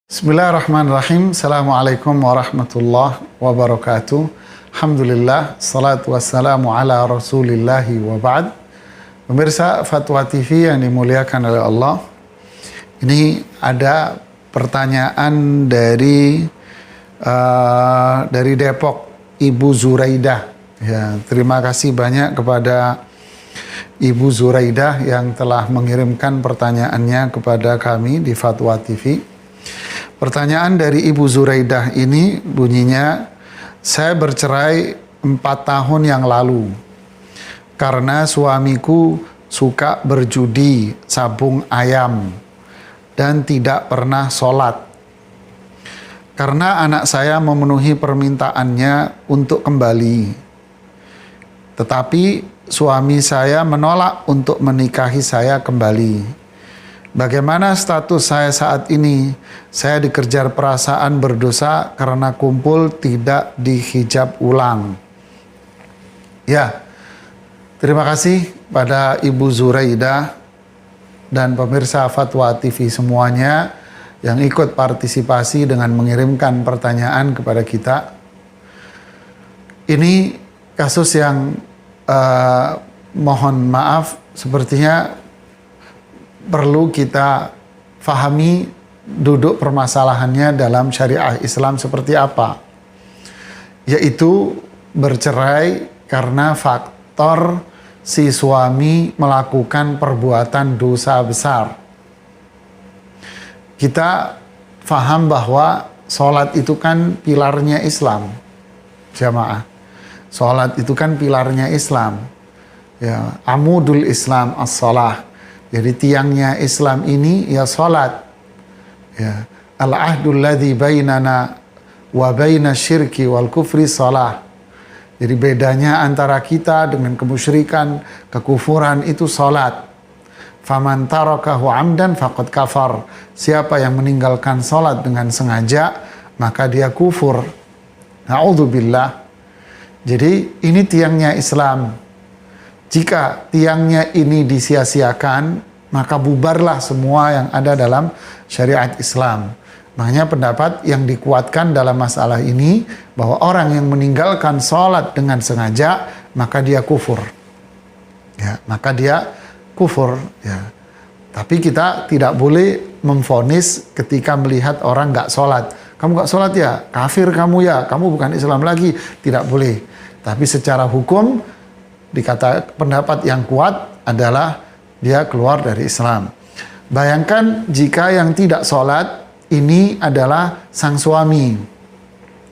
Bismillahirrahmanirrahim. Assalamualaikum warahmatullahi wabarakatuh. Alhamdulillah, salatu wassalamu ala rasulillahi wa ba'd. Pemirsa Fatwa TV yang dimuliakan oleh Allah, ini ada pertanyaan dari Depok, Ibu Zuraidah. Ya, terima kasih banyak kepada Ibu Zuraidah yang telah mengirimkan pertanyaannya kepada kami di Fatwa TV. Pertanyaan dari Ibu Zuraidah ini bunyinya, saya bercerai 4 tahun yang lalu karena suamiku suka berjudi sabung ayam dan tidak pernah sholat. Karena anak saya memenuhi permintaannya untuk kembali, tetapi suami saya menolak untuk menikahi saya kembali. Bagaimana status saya saat ini? Saya dikejar perasaan berdosa karena kumpul tidak dihijab ulang. Ya, terima kasih pada Ibu Zuraidah dan pemirsa Fatwa TV semuanya yang ikut partisipasi dengan mengirimkan pertanyaan kepada kita. Ini kasus yang mohon maaf, sepertinya perlu kita fahami duduk permasalahannya dalam syariah Islam seperti apa. Yaitu bercerai karena faktor si suami melakukan perbuatan dosa besar. Kita faham bahwa sholat itu kan pilarnya Islam, jamaah. Sholat itu kan pilarnya Islam. Ya, amudul Islam as-shalah. Jadi tiangnya Islam ini ya salat. Ya, al-ahdul ladzi bainana wa baina syirki wal kufri salah. Jadi bedanya antara kita dengan kemusyrikan, kekufuran itu salat. Faman tarakahu amdan faqad kafar. Siapa yang meninggalkan salat dengan sengaja, maka dia kufur. Na'udzubillah. Jadi ini tiangnya Islam. Jika tiangnya ini disia-siakan, maka bubarlah semua yang ada dalam syariat Islam. Makanya pendapat yang dikuatkan dalam masalah ini, bahwa orang yang meninggalkan sholat dengan sengaja, maka dia kufur. Ya, maka dia kufur. Ya. Tapi kita tidak boleh memvonis ketika melihat orang nggak sholat. Kamu nggak sholat ya? Kafir kamu ya? Kamu bukan Islam lagi? Tidak boleh. Tapi secara hukum, dikata pendapat yang kuat adalah dia keluar dari Islam. Bayangkan jika yang tidak sholat ini adalah sang suami.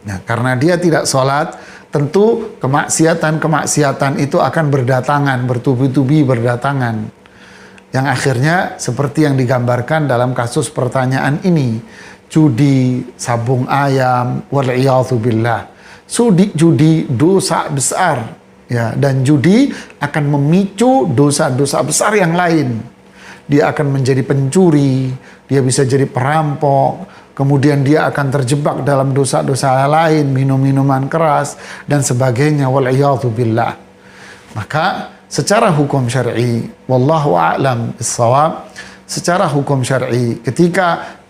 Nah, karena dia tidak sholat, tentu kemaksiatan itu akan berdatangan, bertubi-tubi berdatangan. Yang akhirnya seperti yang digambarkan dalam kasus pertanyaan ini, judi, sabung ayam, wal'iyadzubillah. Judi dosa besar. Ya, dan judi akan memicu dosa-dosa besar yang lain. Dia akan menjadi pencuri, dia bisa jadi perampok, kemudian dia akan terjebak dalam dosa-dosa lain, minum-minuman keras, dan sebagainya, wal'iyadzubillah. Maka secara hukum syar'i, wallahu a'lam bis-shawab, secara hukum syar'i, ketika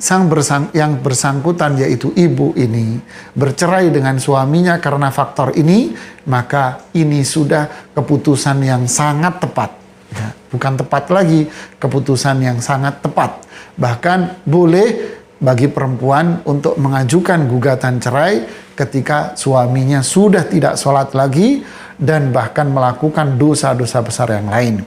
yang bersangkutan yaitu ibu ini bercerai dengan suaminya karena faktor ini, maka ini sudah keputusan yang sangat tepat. Ya, bukan tepat lagi, keputusan yang sangat tepat. Bahkan boleh bagi perempuan untuk mengajukan gugatan cerai ketika suaminya sudah tidak sholat lagi dan bahkan melakukan dosa-dosa besar yang lain.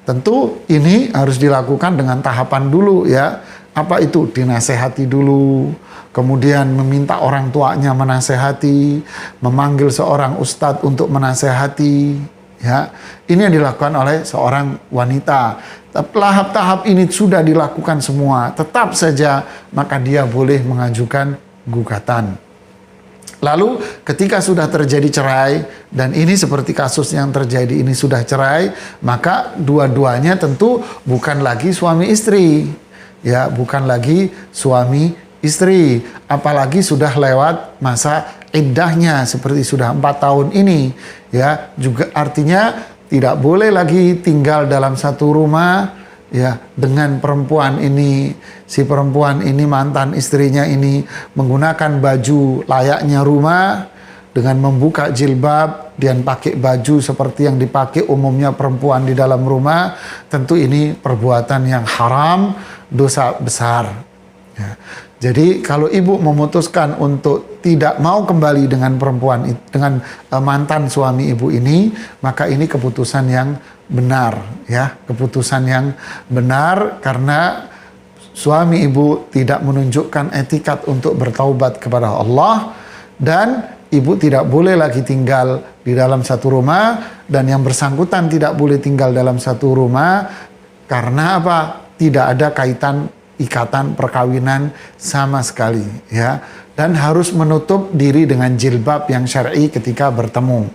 Tentu ini harus dilakukan dengan tahapan dulu ya. Apa itu? Dinasehati dulu, kemudian meminta orang tuanya menasehati, memanggil seorang ustadz untuk menasehati. Ya, ini yang dilakukan oleh seorang wanita. Tahap-tahap ini sudah dilakukan semua, tetap saja maka dia boleh mengajukan gugatan. Lalu ketika sudah terjadi cerai, dan ini seperti kasus yang terjadi ini sudah cerai, maka dua-duanya tentu bukan lagi suami istri. Ya, bukan lagi suami istri. Apalagi sudah lewat masa iddahnya seperti sudah 4 tahun ini. Ya, juga artinya tidak boleh lagi tinggal dalam satu rumah ya dengan perempuan ini, si perempuan ini mantan istrinya ini menggunakan baju layaknya rumah dengan membuka jilbab dan pakai baju seperti yang dipakai umumnya perempuan di dalam rumah, tentu ini perbuatan yang haram, dosa besar. Ya. Jadi kalau ibu memutuskan untuk tidak mau kembali dengan perempuan, dengan mantan suami ibu ini, maka ini keputusan yang benar, ya, keputusan yang benar karena suami ibu tidak menunjukkan etikat untuk bertaubat kepada Allah, dan ibu tidak boleh lagi tinggal di dalam satu rumah, dan yang bersangkutan tidak boleh tinggal dalam satu rumah karena apa? Tidak ada ikatan perkawinan sama sekali, ya, dan harus menutup diri dengan jilbab yang syar'i ketika bertemu.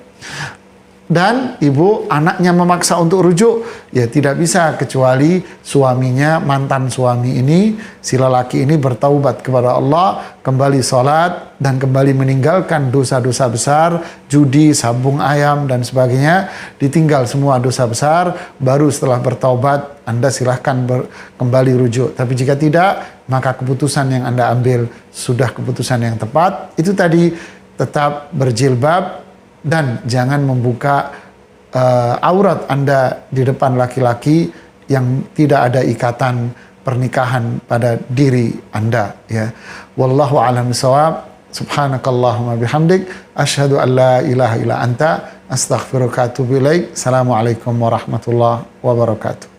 Dan ibu anaknya memaksa untuk rujuk, ya tidak bisa kecuali suaminya, mantan suami ini, si lelaki ini bertaubat kepada Allah, kembali sholat dan kembali meninggalkan dosa-dosa besar, judi, sabung ayam dan sebagainya, ditinggal semua dosa besar, baru setelah bertaubat Anda silahkan kembali rujuk. Tapi jika tidak, maka keputusan yang Anda ambil sudah keputusan yang tepat. Itu tadi, tetap berjilbab dan jangan membuka aurat Anda di depan laki-laki yang tidak ada ikatan pernikahan pada diri Anda, ya. Wallahu a'lam bishawab. Subhanakallahumma bihamdik asyhadu an la ilaha illa anta astaghfiruka wa atubu ilaik. Assalamualaikum warahmatullahi wabarakatuh.